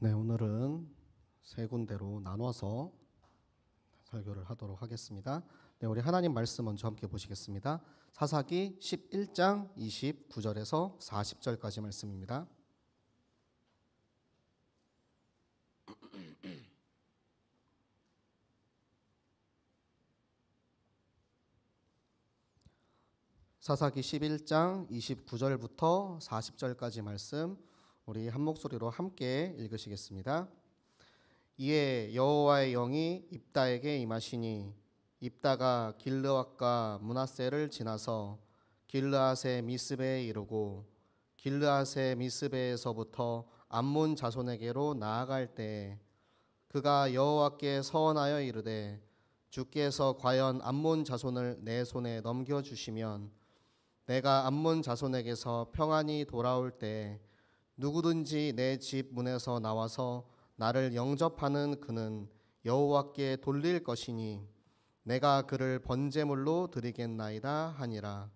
네, 오늘은 세 군데로 나눠서 설교를 하도록 하겠습니다. 네, 우리 하나님 말씀 먼저 함께 보시겠습니다. 사사기 11장 29절에서 40절까지 말씀입니다. 사사기 11장 29절부터 40절까지 말씀 우리 한 목소리로 함께 읽으시겠습니다. 이에 여호와의 영이 입다에게 임하시니 입다가 길르앗과 므낫세를 지나서 길르앗의 미스베에 이르고 길르앗의 미스베에서부터 암몬 자손에게로 나아갈 때에 그가 여호와께 서원하여 이르되 주께서 과연 암몬 자손을 내 손에 넘겨주시면 내가 암몬 자손에게서 평안히 돌아올 때 누구든지 내 집 문에서 나와서 나를 영접하는 그는 여호와께 돌릴 것이니 내가 그를 번제물로 드리겠나이다 하니라.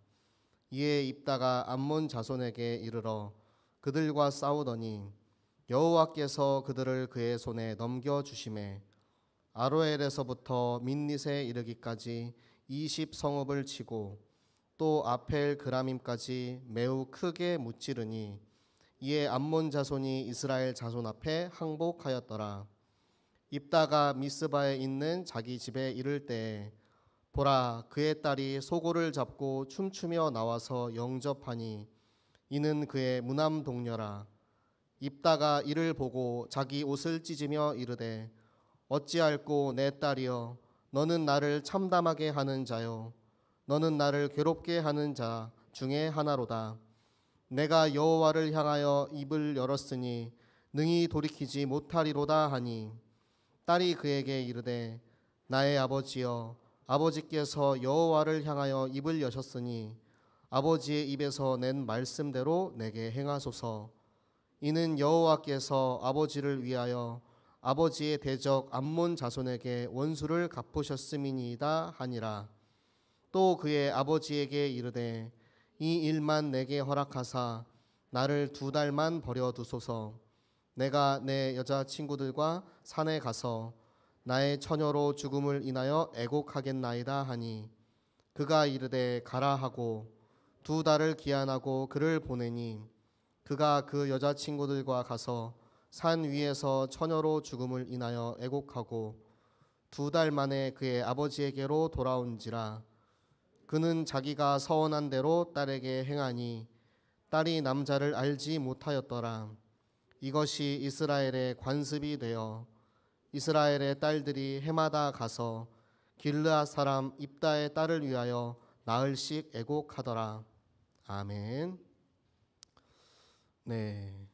이에 입다가 암몬 자손에게 이르러 그들과 싸우더니 여호와께서 그들을 그의 손에 넘겨주시매 아로엘에서부터 민닛에 이르기까지 20성읍을 치고 또 아펠 그라밈까지 매우 크게 무찌르니 이에 암몬 자손이 이스라엘 자손 앞에 항복하였더라. 입다가 미스바에 있는 자기 집에 이를 때에 보라 그의 딸이 소고를 잡고 춤추며 나와서 영접하니 이는 그의 무남 동료라. 입다가 이를 보고 자기 옷을 찢으며 이르되 어찌할꼬 내 딸이여 너는 나를 참담하게 하는 자요 너는 나를 괴롭게 하는 자 중에 하나로다. 내가 여호와를 향하여 입을 열었으니 능히 돌이키지 못하리로다 하니 딸이 그에게 이르되 나의 아버지여 아버지께서 여호와를 향하여 입을 여셨으니 아버지의 입에서 낸 말씀대로 내게 행하소서. 이는 여호와께서 아버지를 위하여 아버지의 대적 암몬 자손에게 원수를 갚으셨음이니이다 하니라. 또 그의 아버지에게 이르되 이 일만 내게 허락하사 나를 2달만 버려두소서. 내가 내 여자친구들과 산에 가서 나의 처녀로 죽음을 인하여 애곡하겠나이다 하니 그가 이르되 가라 하고 2달을 기한하고 그를 보내니 그가 그 여자친구들과 가서 산 위에서 처녀로 죽음을 인하여 애곡하고 2달 만에 그의 아버지에게로 돌아온지라. 그는 자기가 서원한 대로 딸에게 행하니 딸이 남자를 알지 못하였더라. 이것이 이스라엘의 관습이 되어 이스라엘의 딸들이 해마다 가서 길르앗 사람 입다의 딸을 위하여 나흘씩 애곡하더라. 아멘. 네,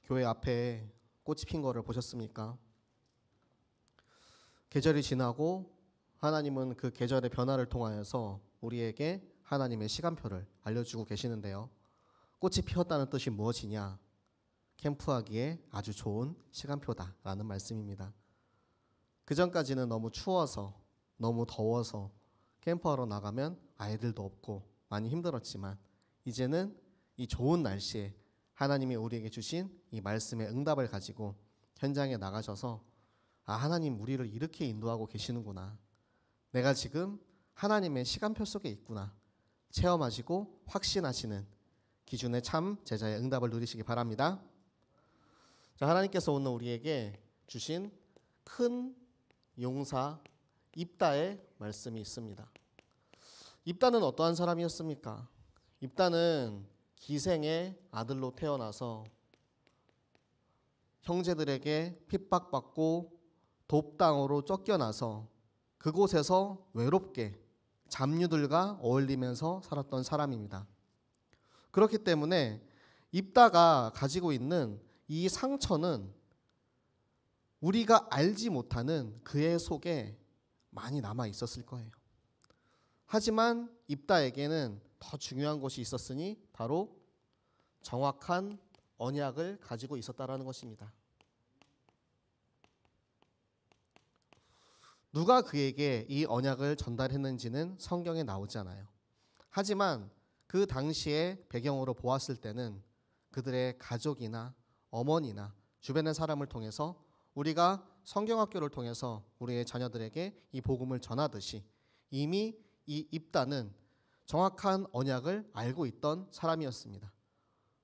교회 앞에 꽃이 핀 거를 보셨습니까? 계절이 지나고 하나님은 그 계절의 변화를 통하여서 우리에게 하나님의 시간표를 알려주고 계시는데요. 꽃이 피었다는 뜻이 무엇이냐? 캠프하기에 아주 좋은 시간표다라는 말씀입니다. 그전까지는 너무 추워서 너무 더워서 캠프하러 나가면 아이들도 없고 많이 힘들었지만 이제는 이 좋은 날씨에 하나님이 우리에게 주신 이 말씀의 응답을 가지고 현장에 나가셔서 하나님 우리를 이렇게 인도하고 계시는구나. 내가 지금 하나님의 시간표 속에 있구나 체험하시고 확신하시는 기준의 참 제자의 응답을 누리시기 바랍니다. 자, 하나님께서 오늘 우리에게 주신 큰 용사 입다의 말씀이 있습니다. 입다는 어떠한 사람이었습니까? 입다는 기생의 아들로 태어나서 형제들에게 핍박받고 돕당으로 쫓겨나서 그곳에서 외롭게 잡류들과 어울리면서 살았던 사람입니다. 그렇기 때문에 입다가 가지고 있는 이 상처는 우리가 알지 못하는 그의 속에 많이 남아 있었을 거예요. 하지만 입다에게는 더 중요한 것이 있었으니 바로 정확한 언약을 가지고 있었다라는 것입니다. 누가 그에게 이 언약을 전달했는지는 성경에 나오지 않아요. 하지만 그 당시의 배경으로 보았을 때는 그들의 가족이나 어머니나 주변의 사람을 통해서 우리가 성경학교를 통해서 우리의 자녀들에게 이 복음을 전하듯이 이미 이 입다는 정확한 언약을 알고 있던 사람이었습니다.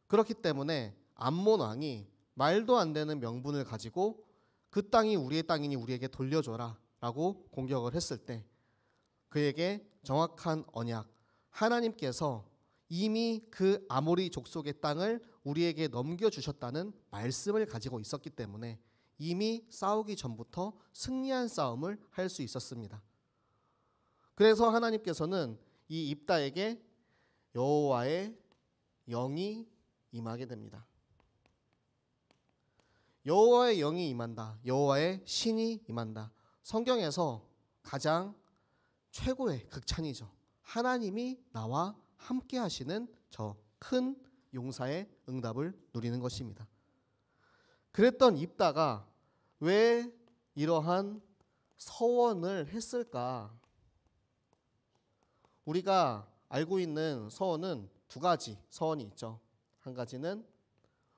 그렇기 때문에 암몬 왕이 말도 안 되는 명분을 가지고 그 땅이 우리의 땅이니 우리에게 돌려줘라 라고 공격을 했을 때 그에게 정확한 언약, 하나님께서 이미 그 아모리 족속의 땅을 우리에게 넘겨주셨다는 말씀을 가지고 있었기 때문에 이미 싸우기 전부터 승리한 싸움을 할 수 있었습니다. 그래서 하나님께서는 이 입다에게 여호와의 영이 임하게 됩니다. 여호와의 영이 임한다. 여호와의 신이 임한다. 성경에서 가장 최고의 극찬이죠. 하나님이 나와 함께 하시는 저 큰 용사의 응답을 누리는 것입니다. 그랬던 입다가 왜 이러한 서원을 했을까? 우리가 알고 있는 서원은 두 가지 서원이 있죠. 한 가지는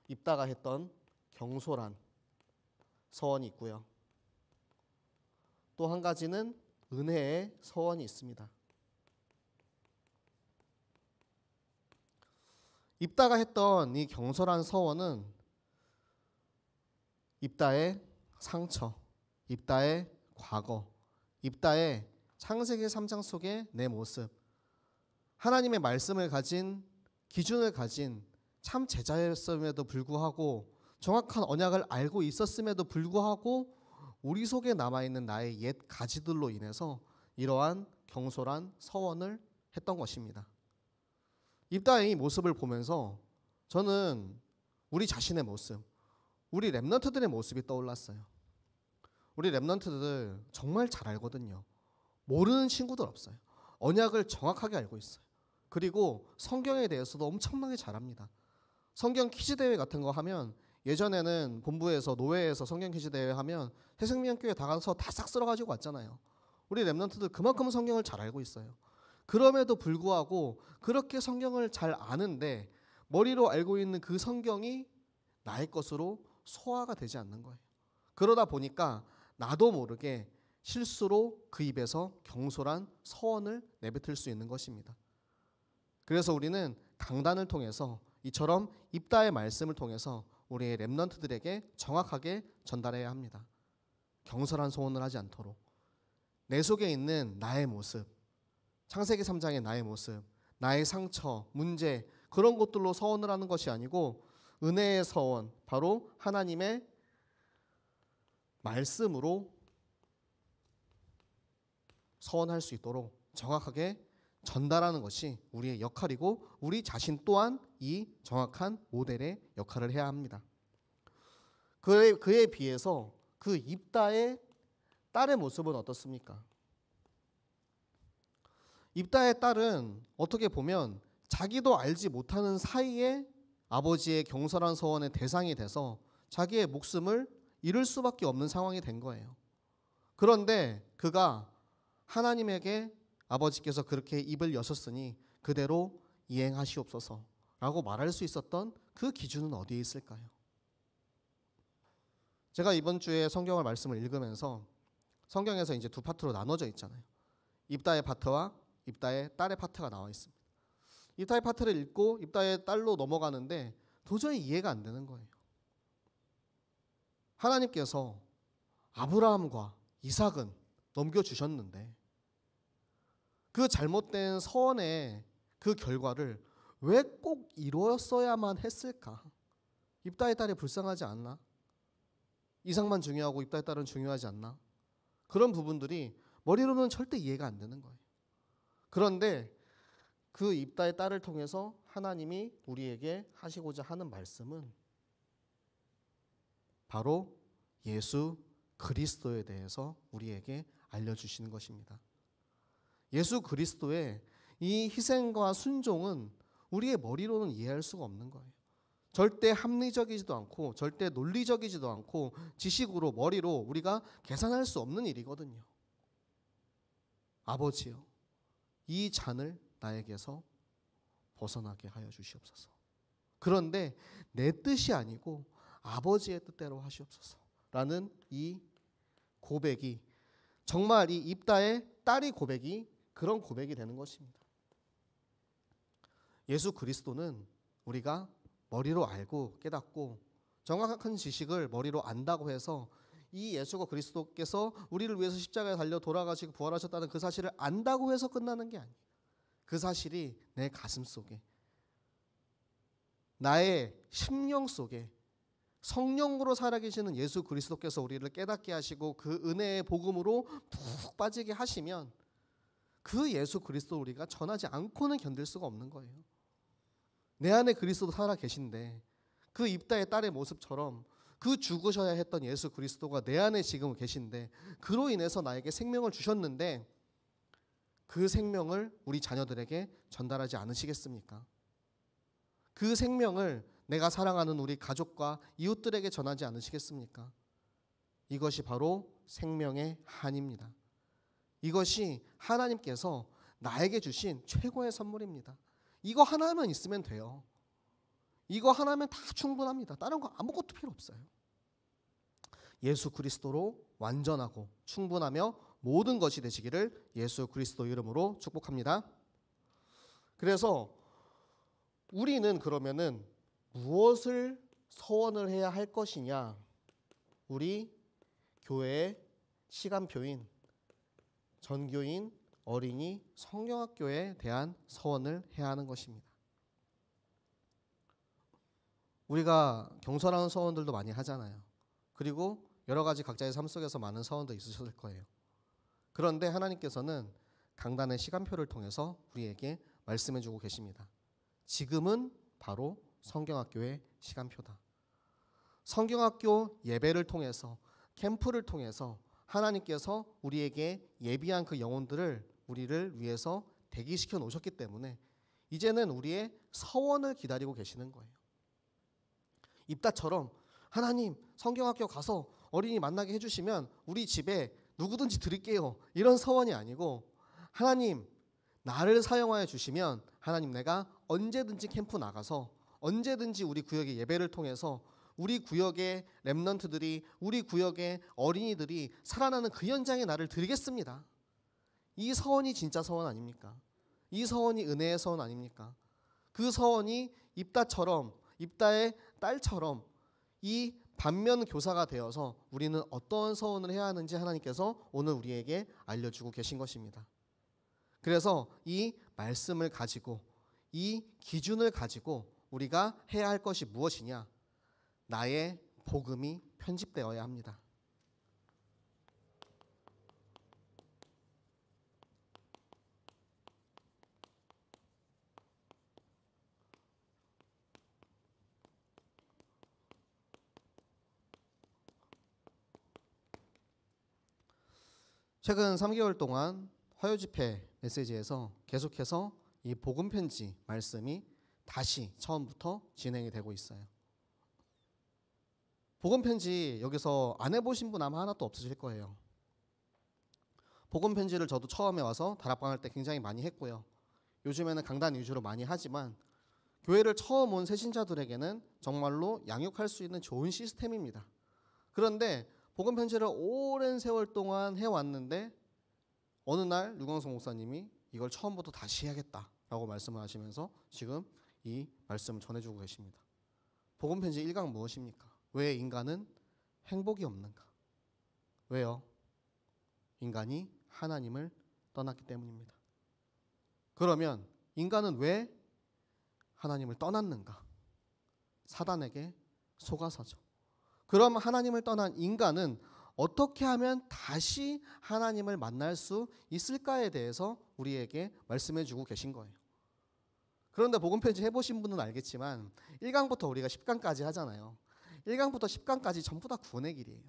입다가 했던 경솔한 서원이 있고요. 또 한 가지는 은혜의 서원이 있습니다. 입다가 했던 이 경솔한 서원은 입다의 상처, 입다의 과거, 입다의 창세기 3장 속의 내 모습, 하나님의 말씀을 가진, 기준을 가진 참 제자였음에도 불구하고 정확한 언약을 알고 있었음에도 불구하고 우리 속에 남아있는 나의 옛 가지들로 인해서 이러한 경솔한 서원을 했던 것입니다. 입다의 이 모습을 보면서 저는 우리 자신의 모습, 우리 랩런트들의 모습이 떠올랐어요. 우리 랩런트들 정말 잘 알거든요. 모르는 친구들 없어요. 언약을 정확하게 알고 있어요. 그리고 성경에 대해서도 엄청나게 잘합니다. 성경 퀴즈 대회 같은 거 하면 예전에는 본부에서 노회에서 성경 퀴즈 대회 하면 새생명교회 다 가서 다 싹 쓸어가지고 왔잖아요. 우리 랩런트들 그만큼 성경을 잘 알고 있어요. 그럼에도 불구하고 그렇게 성경을 잘 아는데 머리로 알고 있는 그 성경이 나의 것으로 소화가 되지 않는 거예요. 그러다 보니까 나도 모르게 실수로 그 입에서 경솔한 서원을 내뱉을 수 있는 것입니다. 그래서 우리는 강단을 통해서 이처럼 입다의 말씀을 통해서 우리의 랩런트들에게 정확하게 전달해야 합니다. 경솔한 소원을 하지 않도록 내 속에 있는 나의 모습, 창세기 3장의 나의 모습, 나의 상처, 문제 그런 것들로 서원을 하는 것이 아니고 은혜의 서원, 바로 하나님의 말씀으로 서원할 수 있도록 정확하게 전달하는 것이 우리의 역할이고 우리 자신 또한 이 정확한 모델의 역할을 해야 합니다. 그에 비해서 그 입다의 딸의 모습은 어떻습니까? 입다의 딸은 어떻게 보면 자기도 알지 못하는 사이에 아버지의 경솔한 서원의 대상이 돼서 자기의 목숨을 잃을 수밖에 없는 상황이 된 거예요. 그런데 그가 하나님에게 아버지께서 그렇게 입을 여셨으니 그대로 이행하시옵소서라고 말할 수 있었던 그 기준은 어디에 있을까요? 제가 이번 주에 성경을 말씀을 읽으면서 성경에서 이제 두 파트로 나눠져 있잖아요. 입다의 파트와 입다의 딸의 파트가 나와 있습니다. 입다의 파트를 읽고 입다의 딸로 넘어가는데 도저히 이해가 안 되는 거예요. 하나님께서 아브라함과 이삭은 넘겨주셨는데 그 잘못된 서원의 그 결과를 왜 꼭 이루었어야만 했을까? 입다의 딸이 불쌍하지 않나? 이삭만 중요하고 입다의 딸은 중요하지 않나? 그런 부분들이 머리로는 절대 이해가 안 되는 거예요. 그런데 그 입다의 딸을 통해서 하나님이 우리에게 하시고자 하는 말씀은 바로 예수 그리스도에 대해서 우리에게 알려주시는 것입니다. 예수 그리스도의 이 희생과 순종은 우리의 머리로는 이해할 수가 없는 거예요. 절대 합리적이지도 않고 절대 논리적이지도 않고 지식으로 머리로 우리가 계산할 수 없는 일이거든요. 아버지요, 이 잔을 나에게서 벗어나게 하여 주시옵소서. 그런데 내 뜻이 아니고 아버지의 뜻대로 하시옵소서라는 이 고백이 정말 이 입다의 딸이 고백이 그런 고백이 되는 것입니다. 예수 그리스도는 우리가 머리로 알고 깨닫고 정확한 지식을 머리로 안다고 해서 이 예수 그리스도께서 우리를 위해서 십자가에 달려 돌아가시고 부활하셨다는 그 사실을 안다고 해서 끝나는 게 아니에요. 그 사실이 내 가슴 속에, 나의 심령 속에 성령으로 살아계시는 예수 그리스도께서 우리를 깨닫게 하시고 그 은혜의 복음으로 푹 빠지게 하시면 그 예수 그리스도 우리가 전하지 않고는 견딜 수가 없는 거예요. 내 안에 그리스도 살아 계신데 그 입다의 딸의 모습처럼 그 죽으셔야 했던 예수 그리스도가 내 안에 지금 계신데 그로 인해서 나에게 생명을 주셨는데 그 생명을 우리 자녀들에게 전달하지 않으시겠습니까? 그 생명을 내가 사랑하는 우리 가족과 이웃들에게 전하지 않으시겠습니까? 이것이 바로 생명의 한입니다. 이것이 하나님께서 나에게 주신 최고의 선물입니다. 이거 하나만 있으면 돼요. 이거 하나면 다 충분합니다. 다른 거 아무것도 필요 없어요. 예수 그리스도로 완전하고 충분하며 모든 것이 되시기를 예수 그리스도 이름으로 축복합니다. 그래서 우리는 그러면은 무엇을 서원을 해야 할 것이냐? 우리 교회의 시간표인 전교인, 어린이, 성경학교에 대한 서원을 해야 하는 것입니다. 우리가 경솔한 서원들도 많이 하잖아요. 그리고 여러 가지 각자의 삶 속에서 많은 서원도 있으셨을 거예요. 그런데 하나님께서는 강단의 시간표를 통해서 우리에게 말씀해 주고 계십니다. 지금은 바로 성경학교의 시간표다. 성경학교 예배를 통해서, 캠프를 통해서 하나님께서 우리에게 예비한 그 영혼들을 우리를 위해서 대기시켜 놓으셨기 때문에 이제는 우리의 서원을 기다리고 계시는 거예요. 입다처럼 하나님 성경학교 가서 어린이 만나게 해주시면 우리 집에 누구든지 드릴게요, 이런 서원이 아니고 하나님 나를 사용하여 주시면 하나님 내가 언제든지 캠프 나가서 언제든지 우리 구역의 예배를 통해서 우리 구역의 렘넌트들이, 우리 구역의 어린이들이 살아나는 그 현장에 나를 드리겠습니다. 이 서원이 진짜 서원 아닙니까? 이 서원이 은혜의 서원 아닙니까? 그 서원이 입다처럼, 입다의 딸처럼 이 반면 교사가 되어서 우리는 어떤 서원을 해야 하는지 하나님께서 오늘 우리에게 알려주고 계신 것입니다. 그래서 이 말씀을 가지고, 이 기준을 가지고 우리가 해야 할 것이 무엇이냐? 나의 복음이 편집되어야 합니다. 최근 3개월 동안 화요집회 메시지에서 계속해서 이 복음 편지 말씀이 다시 처음부터 진행이 되고 있어요. 복음 편지 여기서 안 해보신 분 아마 하나도 없으실 거예요. 복음 편지를 저도 처음에 와서 다락방 할 때 굉장히 많이 했고요. 요즘에는 강단 위주로 많이 하지만 교회를 처음 온 새신자들에게는 정말로 양육할 수 있는 좋은 시스템입니다. 그런데 복음 편지를 오랜 세월 동안 해왔는데 어느 날 류광성 목사님이 이걸 처음부터 다시 해야겠다라고 말씀을 하시면서 지금 이 말씀을 전해주고 계십니다. 복음 편지 1강 무엇입니까? 왜 인간은 행복이 없는가? 왜요? 인간이 하나님을 떠났기 때문입니다. 그러면 인간은 왜 하나님을 떠났는가? 사단에게 속아서죠. 그럼 하나님을 떠난 인간은 어떻게 하면 다시 하나님을 만날 수 있을까에 대해서 우리에게 말씀해 주고 계신 거예요. 그런데 복음 편지 해보신 분은 알겠지만 1강부터 우리가 10강까지 하잖아요. 1강부터 10강까지 전부 다 구원의 길이에요.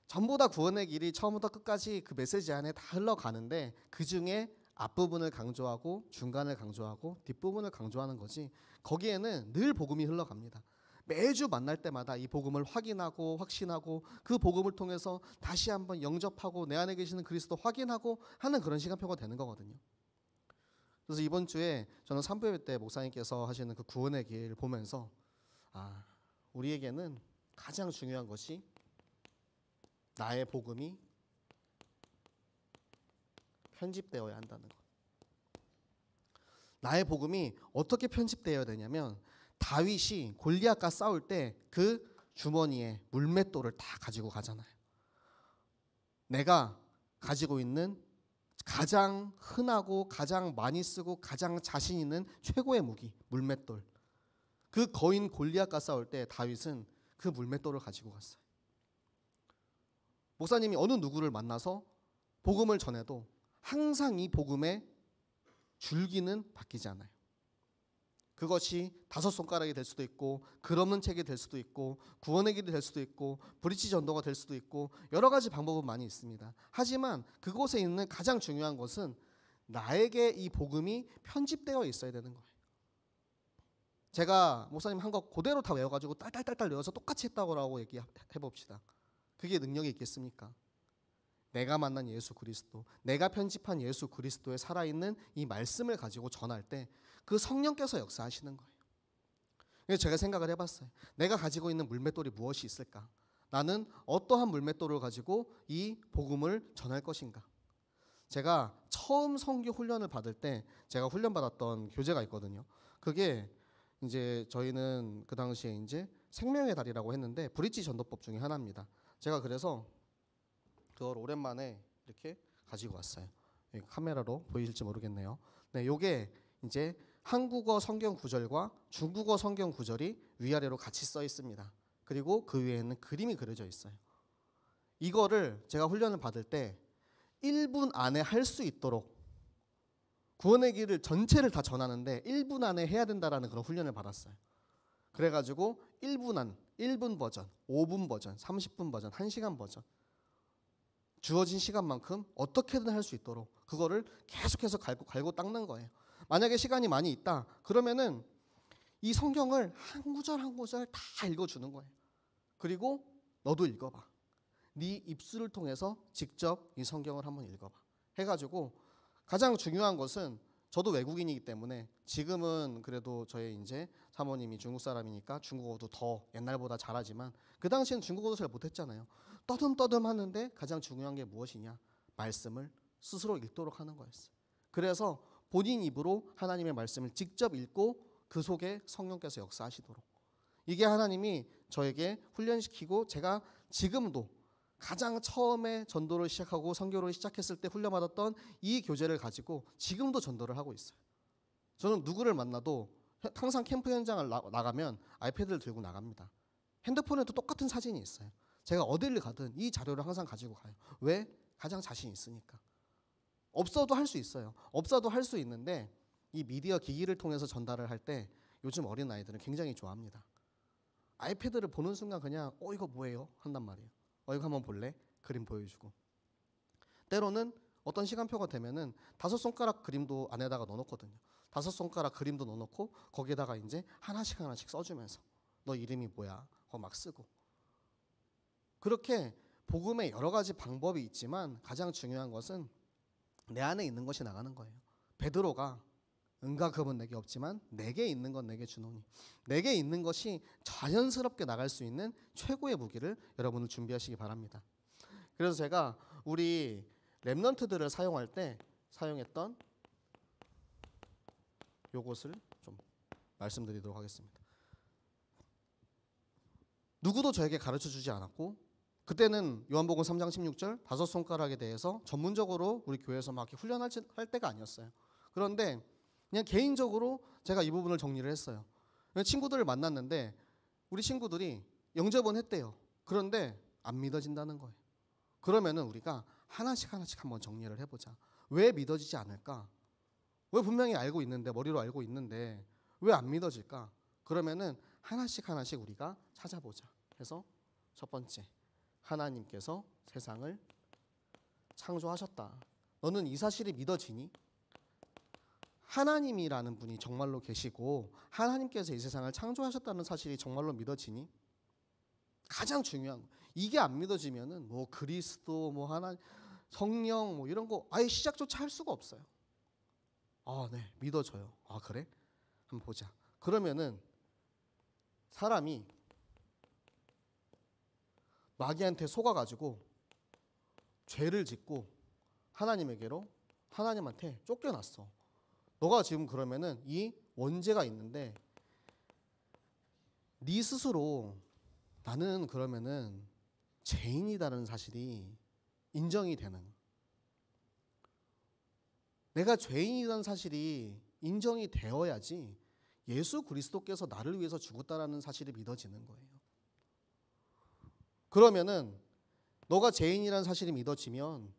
전부 다 구원의 길이 처음부터 끝까지 그 메시지 안에 다 흘러가는데 그 중에 앞부분을 강조하고 중간을 강조하고 뒷부분을 강조하는 거지, 거기에는 늘 복음이 흘러갑니다. 매주 만날 때마다 이 복음을 확인하고 확신하고 그 복음을 통해서 다시 한번 영접하고 내 안에 계시는 그리스도 확인하고 하는 그런 시간표가 되는 거거든요. 그래서 이번 주에 저는 3부 예배 때 목사님께서 하시는 그 구원의 길 보면서 우리에게는 가장 중요한 것이 나의 복음이 편집되어야 한다는 것. 나의 복음이 어떻게 편집되어야 되냐면 다윗이 골리앗과 싸울 때 그 주머니에 물맷돌을 다 가지고 가잖아요. 내가 가지고 있는 가장 흔하고 가장 많이 쓰고 가장 자신 있는 최고의 무기, 물맷돌. 그 거인 골리앗과 싸울 때 다윗은 그 물맷돌을 가지고 갔어요. 목사님이 어느 누구를 만나서 복음을 전해도 항상 이 복음의 줄기는 바뀌지 않아요. 그것이 5손가락이 될 수도 있고 글 없는 책이 될 수도 있고 구원의 길이 될 수도 있고 브릿지 전도가 될 수도 있고 여러 가지 방법은 많이 있습니다. 하지만 그곳에 있는 가장 중요한 것은 나에게 이 복음이 편집되어 있어야 되는 거예요. 제가 목사님 한 거 그대로 다 외워가지고 딸딸딸딸 외워서 똑같이 했다고 얘기해봅시다. 그게 능력이 있겠습니까? 내가 만난 예수 그리스도, 내가 편집한 예수 그리스도의 살아있는 이 말씀을 가지고 전할 때 그 성령께서 역사하시는 거예요. 그래서 제가 생각을 해봤어요. 내가 가지고 있는 물맷돌이 무엇이 있을까? 나는 어떠한 물맷돌을 가지고 이 복음을 전할 것인가? 제가 처음 선교 훈련을 받을 때 제가 훈련받았던 교재가 있거든요. 그게 이제 저희는 그 당시에 이제 생명의 달이라고 했는데 브릿지 전도법 중에 하나입니다. 제가 그래서 그걸 오랜만에 이렇게 가지고 왔어요. 카메라로 보이실지 모르겠네요. 네, 요게 이제 한국어 성경 구절과 중국어 성경 구절이 위아래로 같이 써 있습니다. 그리고 그 위에는 그림이 그려져 있어요. 이거를 제가 훈련을 받을 때 1분 안에 할 수 있도록 구원의 길을 전체를 다 전하는데 1분 안에 해야 된다라는 그런 훈련을 받았어요. 그래가지고 1분 버전, 5분 버전, 30분 버전, 1시간 버전 주어진 시간만큼 어떻게든 할 수 있도록 그거를 계속해서 갈고 닦는 거예요. 만약에 시간이 많이 있다 그러면은 이 성경을 한 구절 한 구절 다 읽어주는 거예요. 그리고 너도 읽어봐. 네 입술을 통해서 직접 이 성경을 한번 읽어봐 해가지고 가장 중요한 것은 저도 외국인이기 때문에 지금은 그래도 저희 이제 사모님이 중국 사람이니까 중국어도 더 옛날보다 잘하지만 그 당시에는 중국어도 잘 못했잖아요. 떠듬떠듬 하는데 가장 중요한 게 무엇이냐? 말씀을 스스로 읽도록 하는 거였어요. 그래서 본인 입으로 하나님의 말씀을 직접 읽고 그 속에 성령께서 역사하시도록 이게 하나님이 저에게 훈련시키고 제가 지금도 가장 처음에 전도를 시작하고 선교를 시작했을 때 훈련받았던 이 교재를 가지고 지금도 전도를 하고 있어요. 저는 누구를 만나도 항상 캠프 현장을 나가면 아이패드를 들고 나갑니다. 핸드폰에도 똑같은 사진이 있어요. 제가 어디를 가든 이 자료를 항상 가지고 가요. 왜? 가장 자신 있으니까. 없어도 할 수 있어요. 없어도 할 수 있는데 이 미디어 기기를 통해서 전달을 할 때 요즘 어린 아이들은 굉장히 좋아합니다. 아이패드를 보는 순간 그냥 이거 뭐예요? 한단 말이에요. 이거 한번 볼래? 그림 보여주고. 때로는 어떤 시간표가 되면은 5손가락 그림도 안에다가 넣어놓거든요. 5손가락 그림도 넣어놓고 거기에다가 이제 하나씩 써주면서 너 이름이 뭐야? 그거 막 쓰고. 그렇게 복음에 여러 가지 방법이 있지만 가장 중요한 것은 내 안에 있는 것이 나가는 거예요. 베드로가 은과 금은 내게 없지만 내게 있는 건 내게 주노니 내게 있는 것이 자연스럽게 나갈 수 있는 최고의 무기를 여러분은 준비하시기 바랍니다. 그래서 제가 우리 랩넌트들을 사용할 때 사용했던 요것을 좀 말씀드리도록 하겠습니다. 누구도 저에게 가르쳐주지 않았고 그때는 요한복음 3장 16절 5손가락에 대해서 전문적으로 우리 교회에서 막 훈련할 때가 아니었어요. 그런데 그냥 개인적으로 제가 이 부분을 정리를 했어요. 친구들을 만났는데 우리 친구들이 영접은 했대요. 그런데 안 믿어진다는 거예요. 그러면은 우리가 하나씩 한번 정리를 해보자. 왜 믿어지지 않을까? 왜 분명히 알고 있는데 머리로 알고 있는데 왜 안 믿어질까? 그러면은 하나씩 우리가 찾아보자. 해서 첫 번째 하나님께서 세상을 창조하셨다. 너는 이 사실이 믿어지니? 하나님이라는 분이 정말로 계시고 하나님께서 이 세상을 창조하셨다는 사실이 정말로 믿어지니? 가장 중요한 거. 이게 안 믿어지면은 뭐 그리스도 뭐 하나님 성령 뭐 이런 거 아예 시작조차 할 수가 없어요. 네, 믿어져요. 그래? 한번 보자. 그러면은 사람이 마귀한테 속아가지고 죄를 짓고 하나님에게로 하나님한테 쫓겨났어. 너가 지금 그러면은 이 원죄가 있는데 네 스스로 나는 그러면은 죄인이다라는 사실이 인정이 되는, 내가 죄인이라는 사실이 인정이 되어야지 예수 그리스도께서 나를 위해서 죽었다라는 사실이 믿어지는 거예요. 그러면은 너가 죄인이라는 사실이 믿어지면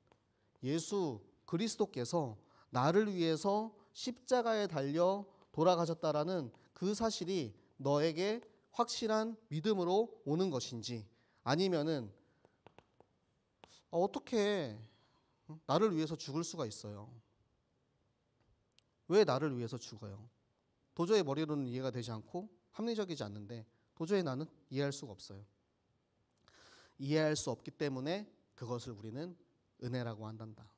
예수 그리스도께서 나를 위해서 십자가에 달려 돌아가셨다라는 그 사실이 너에게 확실한 믿음으로 오는 것인지, 아니면은 어떻게 나를 위해서 죽을 수가 있어요? 왜 나를 위해서 죽어요? 도저히 머리로는 이해가 되지 않고 합리적이지 않는데 도저히 나는 이해할 수가 없어요. 이해할 수 없기 때문에 그것을 우리는 은혜라고 한단다.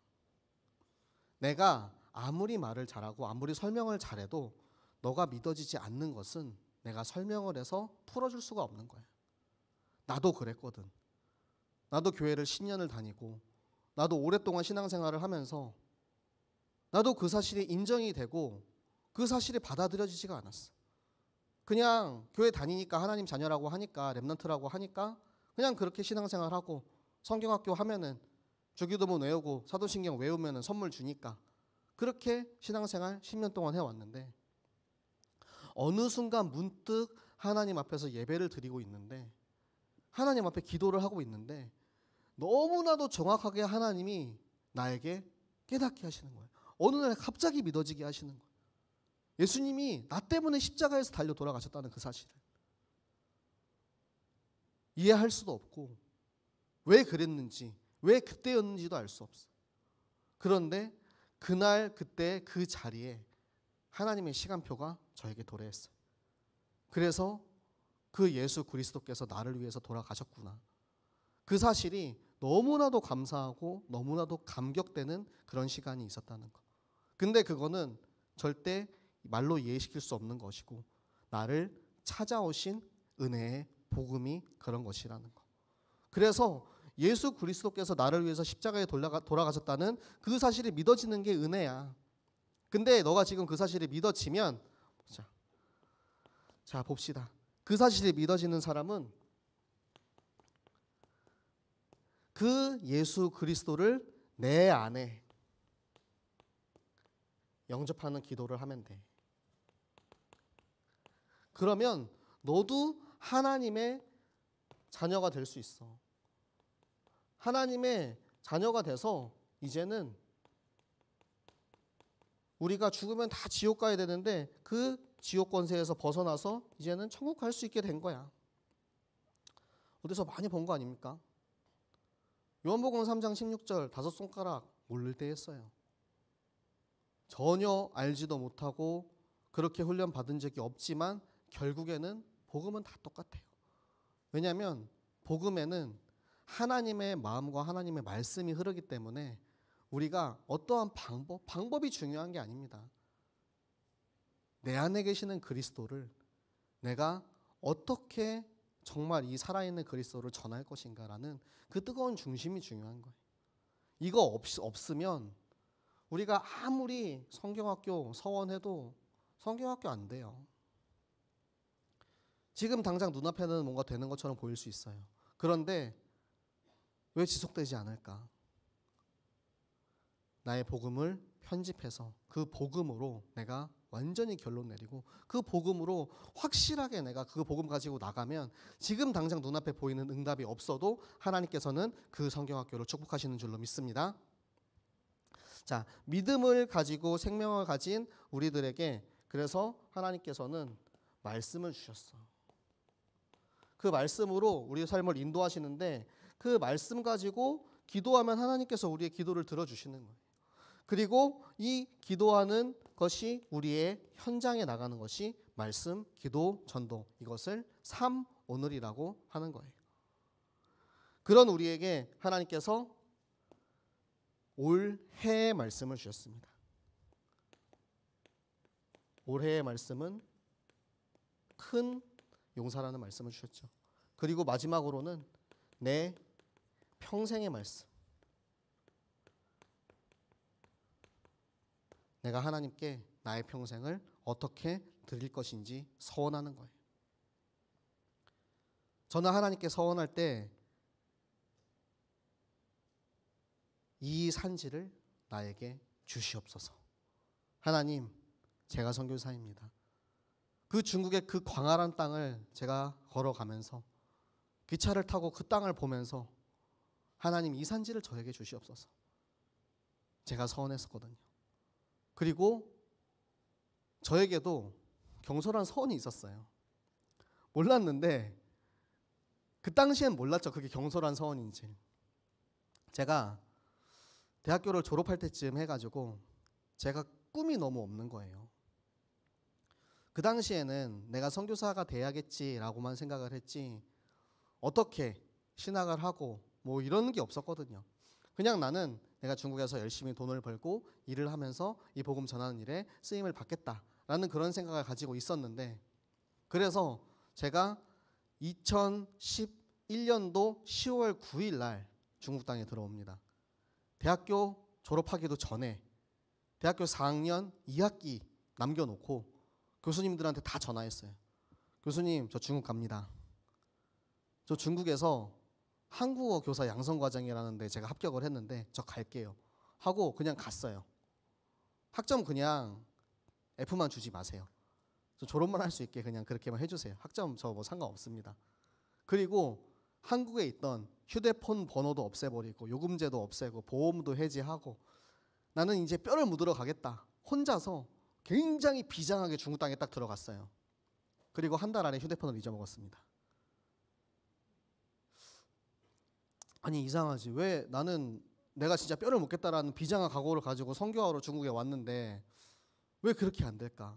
내가 아무리 말을 잘하고 아무리 설명을 잘해도 너가 믿어지지 않는 것은 내가 설명을 해서 풀어줄 수가 없는 거야. 나도 그랬거든. 나도 교회를 10년을 다니고 나도 오랫동안 신앙생활을 하면서 나도 그 사실이 인정이 되고 그 사실이 받아들여지지가 않았어. 그냥 교회 다니니까 하나님 자녀라고 하니까 렘넌트라고 하니까 그냥 그렇게 신앙생활하고 성경학교 하면은 주기도문 외우고 사도신경 외우면은 선물 주니까 그렇게 신앙생활 10년 동안 해왔는데 어느 순간 문득 하나님 앞에서 예배를 드리고 있는데 하나님 앞에 기도를 하고 있는데 너무나도 정확하게 하나님이 나에게 깨닫게 하시는 거예요. 어느 날 갑자기 믿어지게 하시는 거예요. 예수님이 나 때문에 십자가에서 달려 돌아가셨다는 그 사실을 이해할 수도 없고 왜 그랬는지 왜 그때였는지도 알 수 없어. 그런데 그날 그때 그 자리에 하나님의 시간표가 저에게 도래했어요. 그래서 그 예수 그리스도께서 나를 위해서 돌아가셨구나. 그 사실이 너무나도 감사하고 너무나도 감격되는 그런 시간이 있었다는 거. 근데 그거는 절대 말로 이해시킬 수 없는 것이고 나를 찾아오신 은혜의 복음이 그런 것이라는 거. 그래서 예수 그리스도께서 나를 위해서 십자가에 돌아가셨다는 그 사실이 믿어지는 게 은혜야. 근데 너가 지금 그 사실이 믿어지면 자 봅시다. 그 사실이 믿어지는 사람은 그 예수 그리스도를 내 안에 영접하는 기도를 하면 돼. 그러면 너도 하나님의 자녀가 될 수 있어. 하나님의 자녀가 돼서 이제는 우리가 죽으면 다 지옥 가야 되는데 그 지옥 권세에서 벗어나서 이제는 천국 갈 수 있게 된 거야. 어디서 많이 본 거 아닙니까? 요한복음 3장 16절 5손가락 모를 때 했어요. 전혀 알지도 못하고 그렇게 훈련 받은 적이 없지만 결국에는 복음은 다 똑같아요. 왜냐하면 복음에는 하나님의 마음과 하나님의 말씀이 흐르기 때문에 우리가 어떠한 방법이 중요한 게 아닙니다. 내 안에 계시는 그리스도를 내가 어떻게 정말 이 살아있는 그리스도를 전할 것인가라는 그 뜨거운 중심이 중요한 거예요. 이거 없으면 우리가 아무리 성경학교 서원해도 성경학교 안 돼요. 지금 당장 눈앞에는 뭔가 되는 것처럼 보일 수 있어요. 그런데 왜 지속되지 않을까? 나의 복음을 편집해서 그 복음으로 내가 완전히 결론 내리고 그 복음으로 확실하게 내가 그 복음 가지고 나가면 지금 당장 눈앞에 보이는 응답이 없어도 하나님께서는 그 성경학교를 축복하시는 줄로 믿습니다. 자, 믿음을 가지고 생명을 가진 우리들에게 그래서 하나님께서는 말씀을 주셨어. 그 말씀으로 우리의 삶을 인도하시는데 그 말씀 가지고 기도하면 하나님께서 우리의 기도를 들어주시는 거예요. 그리고 이 기도하는 것이 우리의 현장에 나가는 것이 말씀, 기도, 전도, 이것을 삶 오늘이라고 하는 거예요. 그런 우리에게 하나님께서 올해의 말씀을 주셨습니다. 올해의 말씀은 큰 용사라는 말씀을 주셨죠. 그리고 마지막으로는 내 평생의 말씀. 내가 하나님께 나의 평생을 어떻게 드릴 것인지 서원하는 거예요. 저는 하나님께 서원할 때 이 산지를 나에게 주시옵소서. 하나님, 제가 선교사입니다. 그 중국의 그 광활한 땅을 제가 걸어가면서 기차를 타고 그 땅을 보면서 하나님 이 산지를 저에게 주시옵소서. 제가 서원했었거든요. 그리고 저에게도 경솔한 서원이 있었어요. 몰랐는데 그 당시엔 몰랐죠. 그게 경솔한 서원인지. 제가 대학교를 졸업할 때쯤 해가지고 제가 꿈이 너무 없는 거예요. 그 당시에는 내가 선교사가 돼야겠지라고만 생각을 했지 어떻게 신학을 하고 뭐 이런 게 없었거든요. 그냥 나는 내가 중국에서 열심히 돈을 벌고 일을 하면서 이 복음 전하는 일에 쓰임을 받겠다라는 그런 생각을 가지고 있었는데, 그래서 제가 2011년도 10월 9일 날 중국 땅에 들어옵니다. 대학교 졸업하기도 전에 대학교 4학년 2학기 남겨놓고 교수님들한테 다 전화했어요. 교수님, 저 중국 갑니다. 저 중국에서 한국어 교사 양성과정이라는 데 제가 합격을 했는데 저 갈게요 하고 그냥 갔어요. 학점 그냥 F만 주지 마세요. 저 졸업만 할 수 있게 그냥 그렇게만 해주세요. 학점 저 뭐 상관없습니다. 그리고 한국에 있던 휴대폰 번호도 없애버리고 요금제도 없애고 보험도 해지하고 나는 이제 뼈를 묻으러 가겠다. 혼자서 굉장히 비장하게 중국 땅에 딱 들어갔어요. 그리고 한 달 안에 휴대폰을 잊어먹었습니다. 아니 이상하지. 왜 나는 내가 진짜 뼈를 묻겠다라는 비장한 각오를 가지고 선교하러 중국에 왔는데 왜 그렇게 안 될까?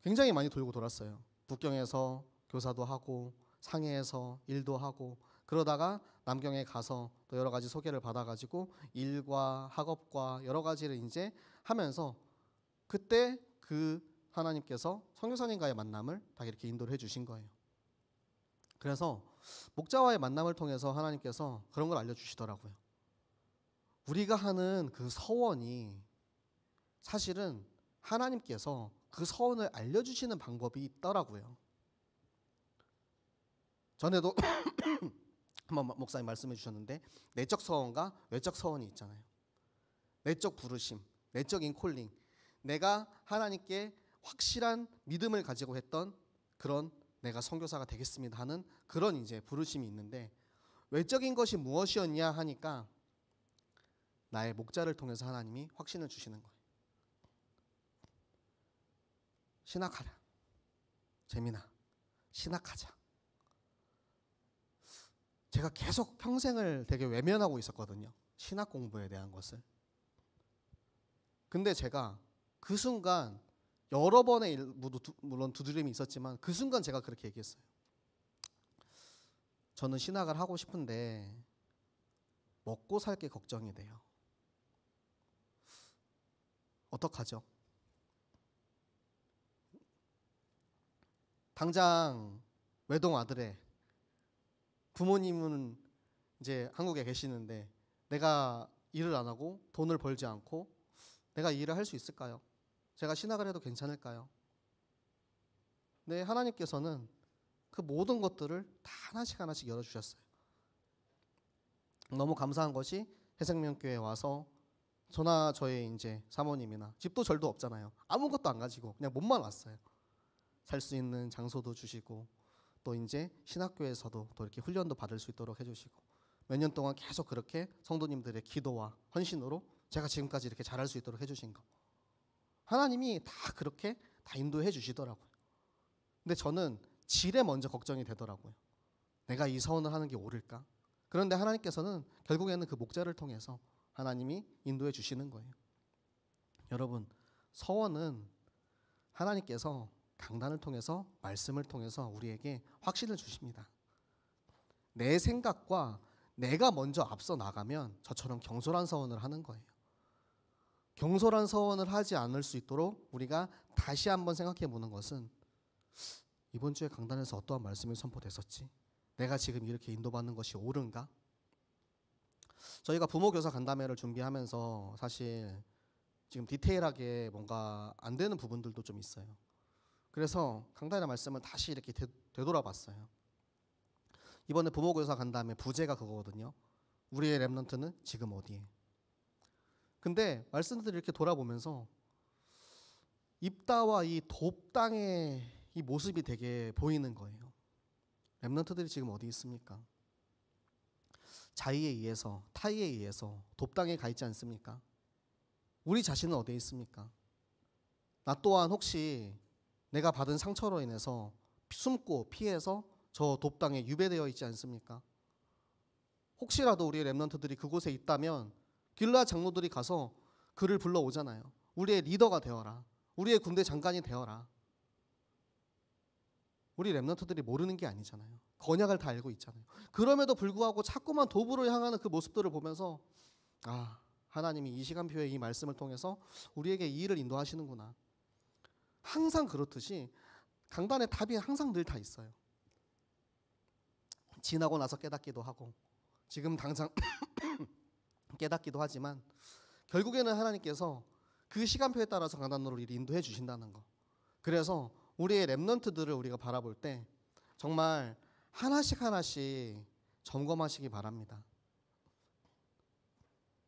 굉장히 많이 돌고 돌았어요. 북경에서 교사도 하고 상해에서 일도 하고 그러다가 남경에 가서 또 여러 가지 소개를 받아가지고 일과 학업과 여러 가지를 이제 하면서 그때 그 하나님께서 선교사님과의 만남을 다 이렇게 인도를 해주신 거예요. 그래서 목자와의 만남을 통해서 하나님께서 그런 걸 알려주시더라고요. 우리가 하는 그 서원이 사실은 하나님께서 그 서원을 알려주시는 방법이 있더라고요. 전에도 한번 목사님 말씀해 주셨는데 내적 서원과 외적 서원이 있잖아요. 내적 부르심, 내적인 콜링. 내가 하나님께 확실한 믿음을 가지고 했던 그런 내가 선교사가 되겠습니다 하는 그런 이제 부르심이 있는데, 외적인 것이 무엇이었냐 하니까 나의 목자를 통해서 하나님이 확신을 주시는 거예요. 신학하라. 재민아, 신학하자. 제가 계속 평생을 되게 외면하고 있었거든요. 신학 공부에 대한 것을. 근데 제가 그 순간 여러 번의 물론 두드림이 있었지만 그 순간 제가 그렇게 얘기했어요. 저는 신학을 하고 싶은데 먹고 살 게 걱정이 돼요. 어떡하죠? 당장 외동 아들의 부모님은 이제 한국에 계시는데 내가 일을 안 하고 돈을 벌지 않고 내가 일을 할 수 있을까요? 제가 신학을 해도 괜찮을까요? 네, 하나님께서는 그 모든 것들을 다 하나씩 하나씩 열어주셨어요. 너무 감사한 것이 해생명교회에 와서 저나 저의 이제 사모님이나 집도 절도 없잖아요. 아무것도 안 가지고 그냥 몸만 왔어요. 살 수 있는 장소도 주시고 또 이제 신학교에서도 또 이렇게 훈련도 받을 수 있도록 해주시고 몇 년 동안 계속 그렇게 성도님들의 기도와 헌신으로 제가 지금까지 이렇게 잘할 수 있도록 해주신 거, 하나님이 다 그렇게 다 인도해 주시더라고요. 근데 저는 질에 먼저 걱정이 되더라고요. 내가 이 서원을 하는 게 옳을까? 그런데 하나님께서는 결국에는 그 목자를 통해서 하나님이 인도해 주시는 거예요. 여러분, 서원은 하나님께서 강단을 통해서 말씀을 통해서 우리에게 확신을 주십니다. 내 생각과 내가 먼저 앞서 나가면 저처럼 경솔한 서원을 하는 거예요. 경솔한 서원을 하지 않을 수 있도록 우리가 다시 한번 생각해 보는 것은 이번 주에 강단에서 어떠한 말씀이 선포됐었지? 내가 지금 이렇게 인도받는 것이 옳은가? 저희가 부모교사 간담회를 준비하면서 사실 지금 디테일하게 뭔가 안 되는 부분들도 좀 있어요. 그래서 강단의 말씀을 다시 이렇게 되돌아봤어요. 이번에 부모교사 간담회 부제가 그거거든요. 우리의 렘넌트는 지금 어디에? 근데 말씀들을 이렇게 돌아보면서 입다와 이 돕당의 이 모습이 되게 보이는 거예요. 렘넌트들이 지금 어디 있습니까? 자의에 의해서, 타의에 의해서 돕당에 가 있지 않습니까? 우리 자신은 어디에 있습니까? 나 또한 혹시 내가 받은 상처로 인해서 숨고 피해서 저 돕당에 유배되어 있지 않습니까? 혹시라도 우리 렘넌트들이 그곳에 있다면 길라 장로들이 가서 그를 불러오잖아요. 우리의 리더가 되어라. 우리의 군대 장관이 되어라. 우리 렘넌트들이 모르는 게 아니잖아요. 건약을 다 알고 있잖아요. 그럼에도 불구하고 자꾸만 도부를 향하는 그 모습들을 보면서 하나님이 이 시간표의 이 말씀을 통해서 우리에게 이 일을 인도하시는구나. 항상 그렇듯이 강단의 답이 항상 늘 다 있어요. 지나고 나서 깨닫기도 하고 지금 당장 깨닫기도 하지만 결국에는 하나님께서 그 시간표에 따라서 강단으로 우리를 인도해 주신다는 거. 그래서 우리의 렘넌트들을 우리가 바라볼 때 정말 하나씩 점검하시기 바랍니다.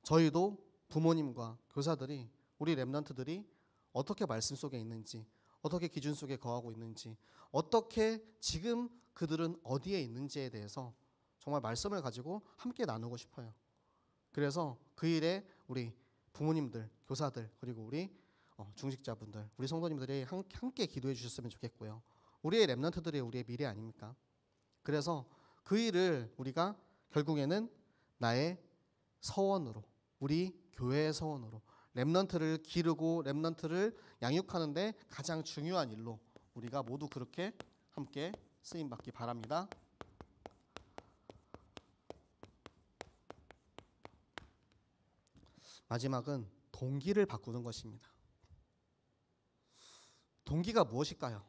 저희도 부모님과 교사들이 우리 렘넌트들이 어떻게 말씀 속에 있는지, 어떻게 기준 속에 거하고 있는지, 어떻게 지금 그들은 어디에 있는지에 대해서 정말 말씀을 가지고 함께 나누고 싶어요. 그래서 그 일에 우리 부모님들, 교사들, 그리고 우리 중직자분들, 우리 성도님들이 함께 기도해 주셨으면 좋겠고요. 우리의 렘넌트들이 우리의 미래 아닙니까? 그래서 그 일을 우리가 결국에는 나의 서원으로, 우리 교회의 서원으로 렘넌트를 기르고 렘넌트를 양육하는데 가장 중요한 일로 우리가 모두 그렇게 함께 쓰임받기 바랍니다. 마지막은 동기를 바꾸는 것입니다. 동기가 무엇일까요?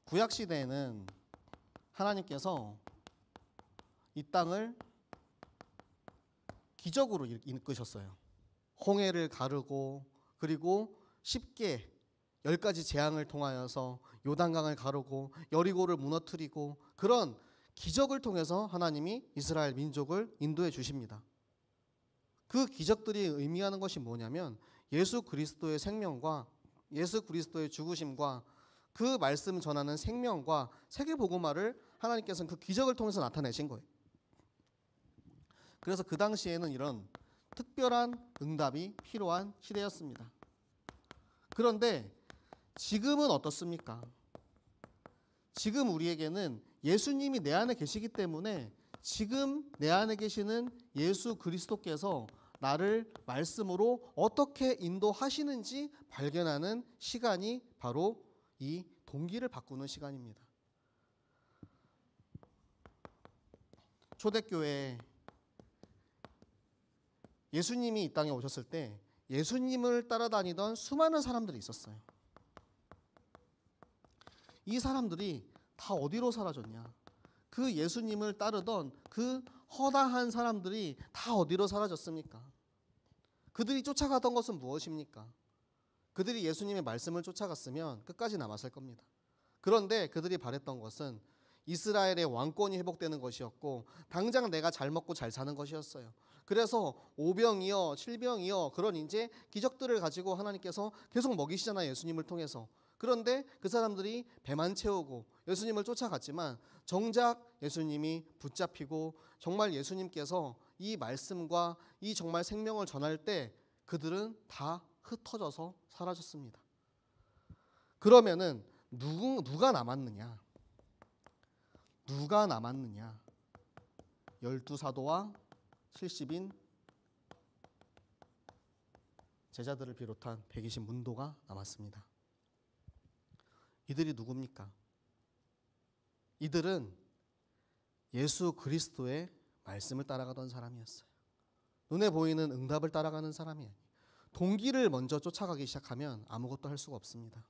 구약시대에는 하나님께서 이 땅을 기적으로 이끄셨어요. 홍해를 가르고 그리고 쉽게 10가지 재앙을 통하여서 요단강을 가르고 여리고를 무너뜨리고 그런 기적을 통해서 하나님이 이스라엘 민족을 인도해 주십니다. 그 기적들이 의미하는 것이 뭐냐면 예수 그리스도의 생명과 예수 그리스도의 죽으심과 그 말씀 전하는 생명과 세계복음화를 하나님께서는 그 기적을 통해서 나타내신 거예요. 그래서 그 당시에는 이런 특별한 응답이 필요한 시대였습니다. 그런데 지금은 어떻습니까? 지금 우리에게는 예수님이 내 안에 계시기 때문에 지금 내 안에 계시는 예수 그리스도께서 나를 말씀으로 어떻게 인도하시는지 발견하는 시간이 바로 이 동기를 바꾸는 시간입니다. 초대교회에 예수님이 이 땅에 오셨을 때 예수님을 따라다니던 수많은 사람들이 있었어요. 이 사람들이 다 어디로 사라졌냐? 그 예수님을 따르던 그 허다한 사람들이 다 어디로 사라졌습니까? 그들이 쫓아가던 것은 무엇입니까? 그들이 예수님의 말씀을 쫓아갔으면 끝까지 남았을 겁니다. 그런데 그들이 바랬던 것은 이스라엘의 왕권이 회복되는 것이었고 당장 내가 잘 먹고 잘 사는 것이었어요. 그래서 오병이어 칠병이어 그런 이제 기적들을 가지고 하나님께서 계속 먹이시잖아요. 예수님을 통해서. 그런데 그 사람들이 배만 채우고 예수님을 쫓아갔지만 정작 예수님이 붙잡히고 정말 예수님께서 이 말씀과 이 정말 생명을 전할 때 그들은 다 흩어져서 사라졌습니다. 그러면은 누가 남았느냐? 누가 남았느냐? 12사도와 70인 제자들을 비롯한 120 문도가 남았습니다. 이들이 누굽니까? 이들은 예수 그리스도의 말씀을 따라가던 사람이었어요. 눈에 보이는 응답을 따라가는 사람이 아니에요. 동기를 먼저 쫓아가기 시작하면 아무것도 할 수가 없습니다.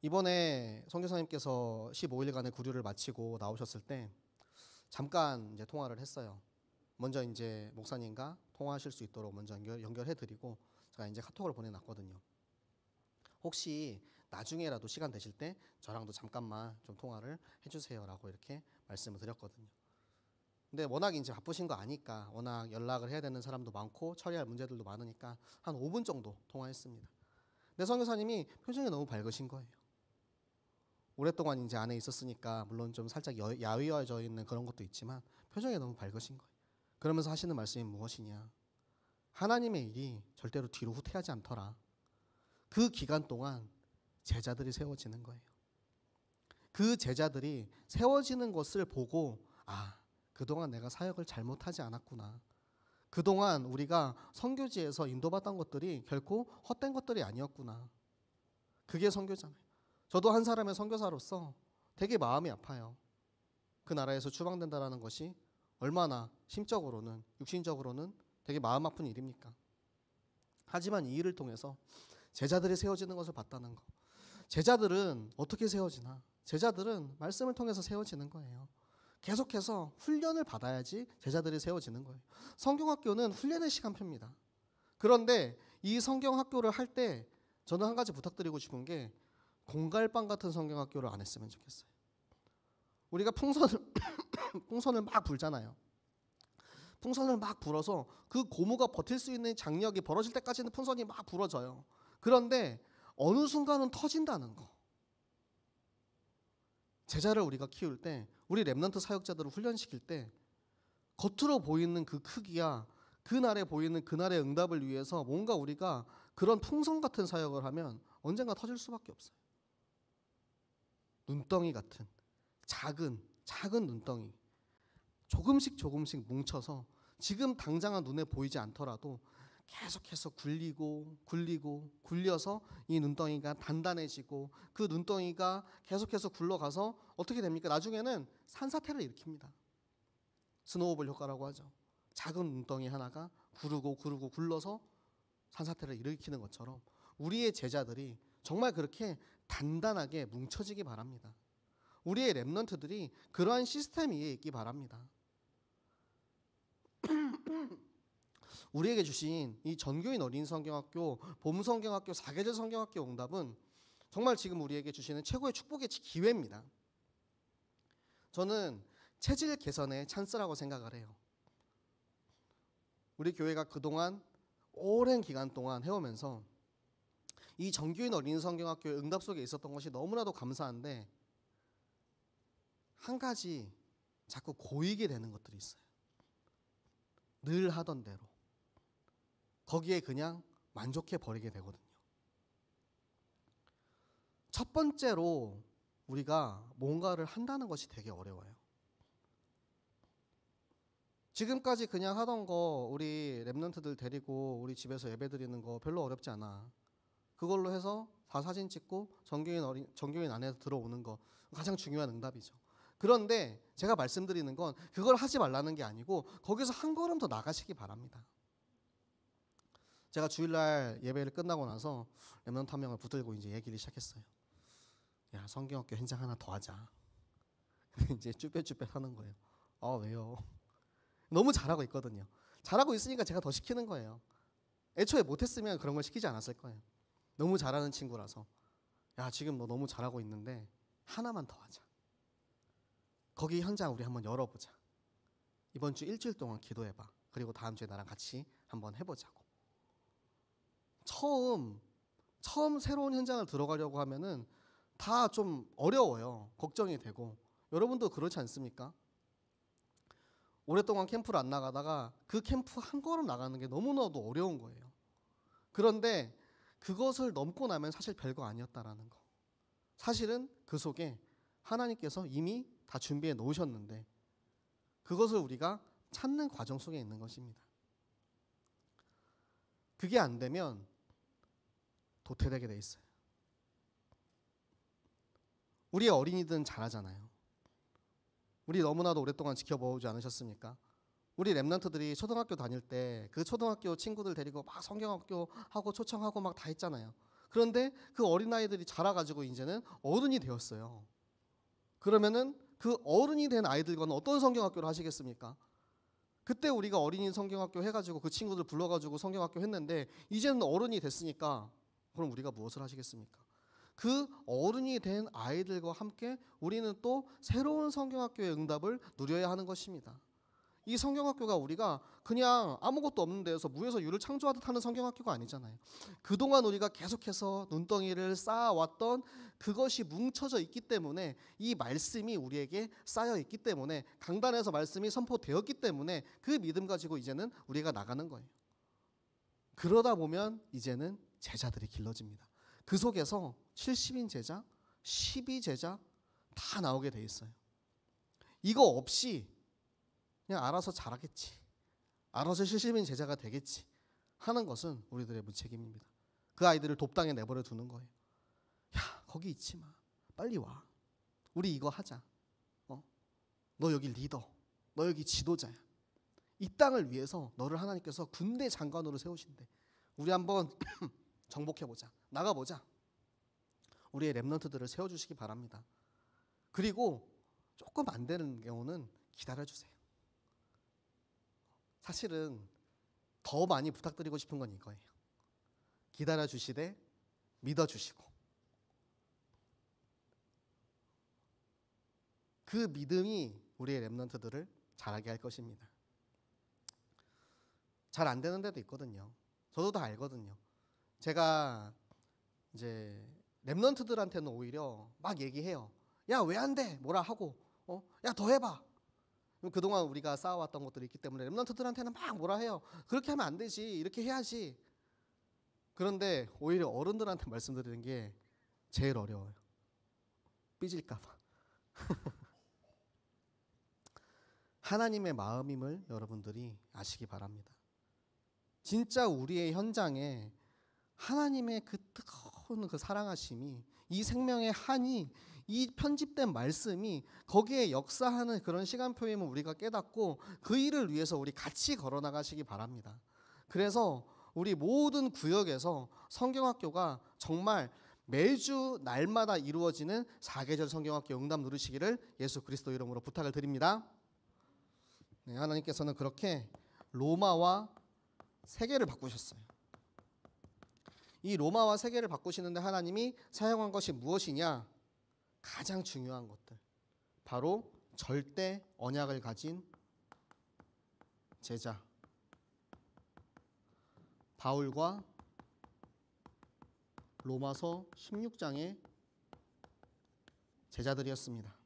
이번에 선교사님께서 15일간의 구류를 마치고 나오셨을 때 잠깐 이제 통화를 했어요. 먼저 이제 목사님과 통화하실 수 있도록 먼저 연결해드리고 제가 이제 카톡을 보내놨거든요. 혹시 나중에라도 시간 되실 때 저랑도 잠깐만 좀 통화를 해주세요라고 이렇게 말씀을 드렸거든요. 근데 워낙 이제 바쁘신 거 아니까, 워낙 연락을 해야 되는 사람도 많고 처리할 문제들도 많으니까 한 5분 정도 통화했습니다. 근데 선교사님이 표정이 너무 밝으신 거예요. 오랫동안 이제 안에 있었으니까 물론 좀 살짝 야위어져 있는 그런 것도 있지만 표정이 너무 밝으신 거예요. 그러면서 하시는 말씀이 무엇이냐? 하나님의 일이 절대로 뒤로 후퇴하지 않더라. 그 기간 동안 제자들이 세워지는 거예요. 그 제자들이 세워지는 것을 보고 그동안 내가 사역을 잘못하지 않았구나. 그동안 우리가 선교지에서 인도받던 것들이 결코 헛된 것들이 아니었구나. 그게 선교잖아요. 저도 한 사람의 선교사로서 되게 마음이 아파요. 그 나라에서 추방된다라는 것이 얼마나 심적으로는, 육신적으로는 되게 마음 아픈 일입니까? 하지만 이 일을 통해서 제자들이 세워지는 것을 봤다는 거. 제자들은 어떻게 세워지나? 제자들은 말씀을 통해서 세워지는 거예요. 계속해서 훈련을 받아야지 제자들이 세워지는 거예요. 성경학교는 훈련의 시간표입니다. 그런데 이 성경학교를 할 때 저는 한 가지 부탁드리고 싶은 게 공갈빵 같은 성경학교를 안 했으면 좋겠어요. 우리가 풍선을 막 불잖아요. 풍선을 막 불어서 그 고무가 버틸 수 있는 장력이 벌어질 때까지는 풍선이 막 불어져요. 그런데 어느 순간은 터진다는 거. 제자를 우리가 키울 때, 우리 렘넌트 사역자들을 훈련시킬 때 겉으로 보이는 그 크기야 그날에 보이는 그날의 응답을 위해서 뭔가 우리가 그런 풍선 같은 사역을 하면 언젠가 터질 수밖에 없어요. 눈덩이 같은 작은 눈덩이 조금씩 뭉쳐서 지금 당장은 눈에 보이지 않더라도 계속해서 굴려서 이 눈덩이가 단단해지고 그 눈덩이가 계속해서 굴러가서 어떻게 됩니까? 나중에는 산사태를 일으킵니다. 스노우볼 효과라고 하죠. 작은 눈덩이 하나가 구르고 굴러서 산사태를 일으키는 것처럼 우리의 제자들이 정말 그렇게 단단하게 뭉쳐지기 바랍니다. 우리의 렘넌트들이 그러한 시스템 위에 있기 바랍니다. 우리에게 주신 이 전교인 어린 성경학교, 봄 성경학교, 사계절 성경학교 응답은 정말 지금 우리에게 주시는 최고의 축복의 기회입니다. 저는 체질 개선의 찬스라고 생각을 해요. 우리 교회가 그동안 오랜 기간 동안 해오면서 이 전교인 어린 성경학교의 응답 속에 있었던 것이 너무나도 감사한데 한 가지 자꾸 고이게 되는 것들이 있어요. 늘 하던 대로 거기에 그냥 만족해 버리게 되거든요. 첫 번째로 우리가 뭔가를 한다는 것이 되게 어려워요. 지금까지 그냥 하던 거 우리 랩런트들 데리고 우리 집에서 예배 드리는 거 별로 어렵지 않아. 그걸로 해서 다 사진 찍고 정교인 안에서 들어오는 거 가장 중요한 응답이죠. 그런데 제가 말씀드리는 건 그걸 하지 말라는 게 아니고 거기서 한 걸음 더 나가시기 바랍니다. 제가 주일날 예배를 끝나고 나서 랩런트 한 명을 붙들고 이제 얘기를 시작했어요. 야, 성경학교 현장 하나 더 하자. 이제 쭈뼛쭈뼛 하는 거예요. 왜요? 너무 잘하고 있거든요. 잘하고 있으니까 제가 더 시키는 거예요. 애초에 못했으면 그런 걸 시키지 않았을 거예요. 너무 잘하는 친구라서. 야, 지금 너 너무 잘하고 있는데 하나만 더 하자. 거기 현장 우리 한번 열어보자. 이번 주 일주일 동안 기도해봐. 그리고 다음 주에 나랑 같이 한번 해보자고. 처음 새로운 현장을 들어가려고 하면은 다 좀 어려워요. 걱정이 되고. 여러분도 그렇지 않습니까? 오랫동안 캠프를 안 나가다가 그 캠프 한 걸음 나가는 게 너무나도 어려운 거예요. 그런데 그것을 넘고 나면 사실 별거 아니었다라는 거. 사실은 그 속에 하나님께서 이미 다 준비해 놓으셨는데 그것을 우리가 찾는 과정 속에 있는 것입니다. 그게 안 되면 도태되게 돼 있어요. 우리의 어린이들은 잘하잖아요. 우리 너무나도 오랫동안 지켜보지 않으셨습니까? 우리 랩런트들이 초등학교 다닐 때 그 초등학교 친구들 데리고 막 성경학교 하고 초청하고 막 다 했잖아요. 그런데 그 어린아이들이 자라가지고 이제는 어른이 되었어요. 그러면은 그 어른이 된 아이들과는 어떤 성경학교를 하시겠습니까? 그때 우리가 어린이 성경학교 해가지고 그 친구들 불러가지고 성경학교 했는데 이제는 어른이 됐으니까 그럼 우리가 무엇을 하시겠습니까? 그 어른이 된 아이들과 함께 우리는 또 새로운 성경학교의 응답을 누려야 하는 것입니다. 이 성경학교가 우리가 그냥 아무것도 없는 데에서 무에서 유를 창조하듯 하는 성경학교가 아니잖아요. 그동안 우리가 계속해서 눈덩이를 쌓아왔던 그것이 뭉쳐져 있기 때문에, 이 말씀이 우리에게 쌓여 있기 때문에, 강단에서 말씀이 선포되었기 때문에 그 믿음 가지고 이제는 우리가 나가는 거예요. 그러다 보면 이제는 제자들이 길러집니다. 그 속에서 70인 제자, 12 제자 다 나오게 돼 있어요. 이거 없이 그냥 알아서 잘하겠지, 알아서 70인 제자가 되겠지 하는 것은 우리들의 무책임입니다. 그 아이들을 돕당에 내버려 두는 거예요. 야, 거기 있지 마, 빨리 와, 우리 이거 하자. 너 여기 리더, 너 여기 지도자야. 이 땅을 위해서 너를 하나님께서 군대 장관으로 세우신대. 우리 한번 정복해보자, 나가보자. 우리의 렘넌트들을 세워주시기 바랍니다. 그리고 조금 안 되는 경우는 기다려주세요. 사실은 더 많이 부탁드리고 싶은 건 이거예요. 기다려주시되 믿어주시고, 그 믿음이 우리의 렘넌트들을 잘하게 할 것입니다. 잘 안 되는 데도 있거든요. 저도 다 알거든요. 제가 이제 렘넌트들한테는 오히려 막 얘기해요. 야, 왜 안 돼? 뭐라 하고, 야, 더 해봐. 그동안 우리가 쌓아왔던 것들이 있기 때문에 렘넌트들한테는 막 뭐라 해요. 그렇게 하면 안 되지, 이렇게 해야지. 그런데 오히려 어른들한테 말씀드리는 게 제일 어려워요. 삐질까 봐. 하나님의 마음임을 여러분들이 아시기 바랍니다. 진짜 우리의 현장에 하나님의 그 뜨거운 그 사랑하심이, 이 생명의 한이, 이 편집된 말씀이 거기에 역사하는 그런 시간표임을 우리가 깨닫고 그 일을 위해서 우리 같이 걸어나가시기 바랍니다. 그래서 우리 모든 구역에서 성경학교가 정말 매주 날마다 이루어지는 사계절 성경학교 응답 누리시기를 예수 그리스도 이름으로 부탁을 드립니다. 네, 하나님께서는 그렇게 로마와 세계를 바꾸셨어요. 이 로마와 세계를 바꾸시는데 하나님이 사용한 것이 무엇이냐? 가장 중요한 것들, 바로 절대 언약을 가진 제자 바울과 로마서 16장의 제자들이었습니다.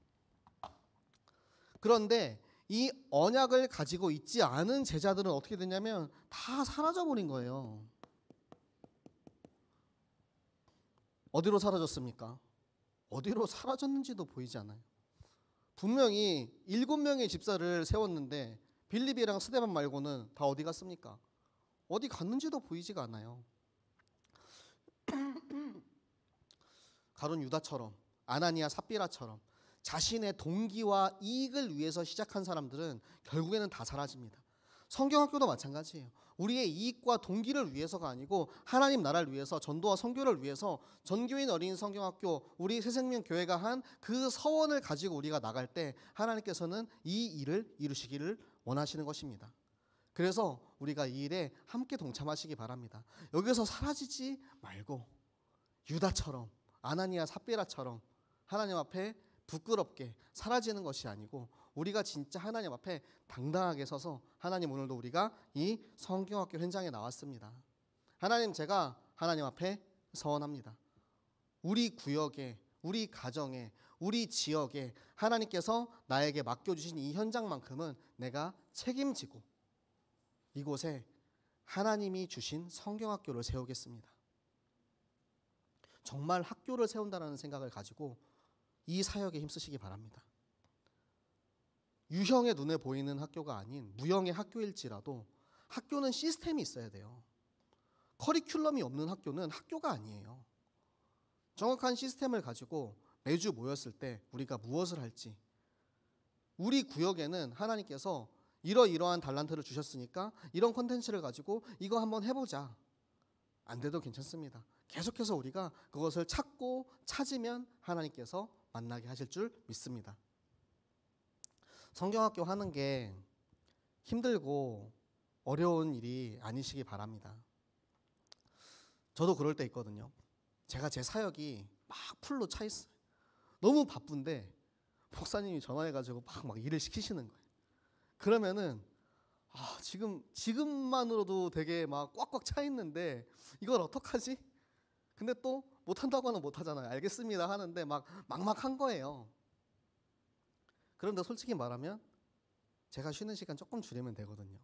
그런데 이 언약을 가지고 있지 않은 제자들은 어떻게 됐냐면 다 사라져버린 거예요. 어디로 사라졌습니까? 어디로 사라졌는지도 보이지 않아요. 분명히 7명의 집사를 세웠는데 빌립이랑 스데반 말고는 다 어디 갔습니까? 어디 갔는지도 보이지가 않아요. 가룟 유다처럼, 아나니아 삽비라처럼 자신의 동기와 이익을 위해서 시작한 사람들은 결국에는 다 사라집니다. 성경학교도 마찬가지예요. 우리의 이익과 동기를 위해서가 아니고 하나님 나라를 위해서, 전도와 선교를 위해서 전교인 어린이 성경학교, 우리 새생명교회가 한 그 서원을 가지고 우리가 나갈 때 하나님께서는 이 일을 이루시기를 원하시는 것입니다. 그래서 우리가 이 일에 함께 동참하시기 바랍니다. 여기서 사라지지 말고 유다처럼, 아나니아 삽비라처럼 하나님 앞에 부끄럽게 사라지는 것이 아니고 우리가 진짜 하나님 앞에 당당하게 서서, 하나님, 오늘도 우리가 이 성경학교 현장에 나왔습니다. 하나님, 제가 하나님 앞에 서원합니다. 우리 구역에, 우리 가정에, 우리 지역에 하나님께서 나에게 맡겨주신 이 현장만큼은 내가 책임지고 이곳에 하나님이 주신 성경학교를 세우겠습니다. 정말 학교를 세운다는 생각을 가지고 이 사역에 힘쓰시기 바랍니다. 유형의 눈에 보이는 학교가 아닌 무형의 학교일지라도 학교는 시스템이 있어야 돼요. 커리큘럼이 없는 학교는 학교가 아니에요. 정확한 시스템을 가지고 매주 모였을 때 우리가 무엇을 할지, 우리 구역에는 하나님께서 이러이러한 달란트를 주셨으니까 이런 콘텐츠를 가지고 이거 한번 해보자. 안 돼도 괜찮습니다. 계속해서 우리가 그것을 찾고 찾으면 하나님께서 만나게 하실 줄 믿습니다. 성경학교 하는 게 힘들고 어려운 일이 아니시기 바랍니다. 저도 그럴 때 있거든요. 제가 제 사역이 막 풀로 차 있어요. 너무 바쁜데 목사님이 전화해가지고 막 일을 시키시는 거예요. 그러면은 지금만으로도 되게 막 꽉꽉 차 있는데 이걸 어떡하지? 근데 또 못한다고 하면 못하잖아요. 알겠습니다 하는데 막 막막한 거예요. 그런데 솔직히 말하면 제가 쉬는 시간 조금 줄이면 되거든요.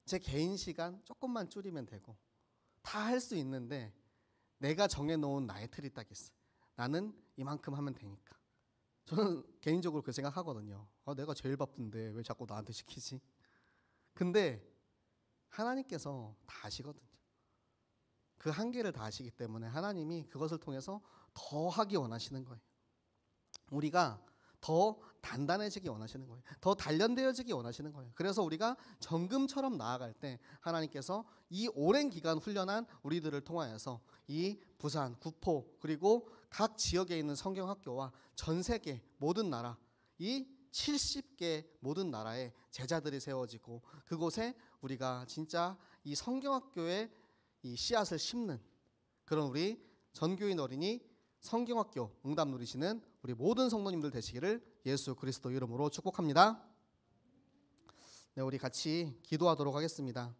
제 개인 시간 조금만 줄이면 되고 다 할 수 있는데 내가 정해놓은 나의 틀이 딱 있어요. 나는 이만큼 하면 되니까. 저는 개인적으로 그 생각하거든요. 내가 제일 바쁜데 왜 자꾸 나한테 시키지? 근데 하나님께서 다 아시거든요. 그 한계를 다 아시기 때문에 하나님이 그것을 통해서 더 하기 원하시는 거예요. 우리가 더 단단해지기 원하시는 거예요. 더 단련되어지기 원하시는 거예요. 그래서 우리가 정금처럼 나아갈 때 하나님께서 이 오랜 기간 훈련한 우리들을 통하여서 이 부산, 구포 그리고 각 지역에 있는 성경학교와 전 세계 모든 나라 이 70개 모든 나라에 제자들이 세워지고 그곳에 우리가 진짜 이 성경학교에 이 씨앗을 심는 그런 우리 전교인 어린이 성경학교 응답 누리시는 우리 모든 성도님들 되시기를 예수 그리스도 이름으로 축복합니다. 네, 우리 같이 기도하도록 하겠습니다.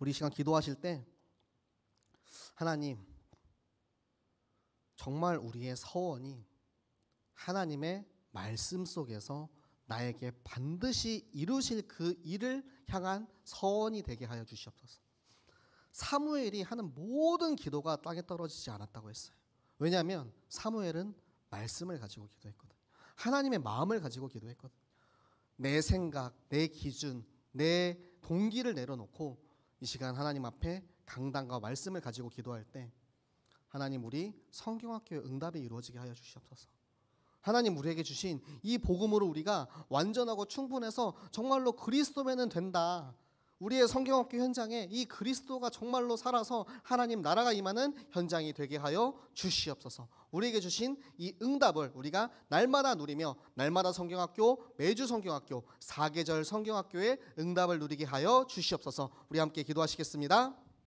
우리 시간 기도하실 때 하나님 정말 우리의 서원이 하나님의 말씀 속에서 나에게 반드시 이루실 그 일을 향한 서원이 되게 하여 주시옵소서. 사무엘이 하는 모든 기도가 땅에 떨어지지 않았다고 했어요. 왜냐하면 사무엘은 말씀을 가지고 기도했거든요. 하나님의 마음을 가지고 기도했거든요. 내 생각, 내 기준, 내 동기를 내려놓고 이 시간 하나님 앞에 강단과 말씀을 가지고 기도할 때 하나님 우리 성경학교의 응답이 이루어지게 하여 주시옵소서. 하나님 우리에게 주신 이 복음으로 우리가 완전하고 충분해서 정말로 그리스도면은 된다. 우리의 성경학교 현장에 이 그리스도가 정말로 살아서 하나님 나라가 임하는 현장이 되게 하여 주시옵소서. 우리에게 주신 이 응답을 우리가 날마다 누리며 날마다 성경학교, 매주 성경학교, 사계절 성경학교의 응답을 누리게 하여 주시옵소서. 우리 함께 기도하시겠습니다.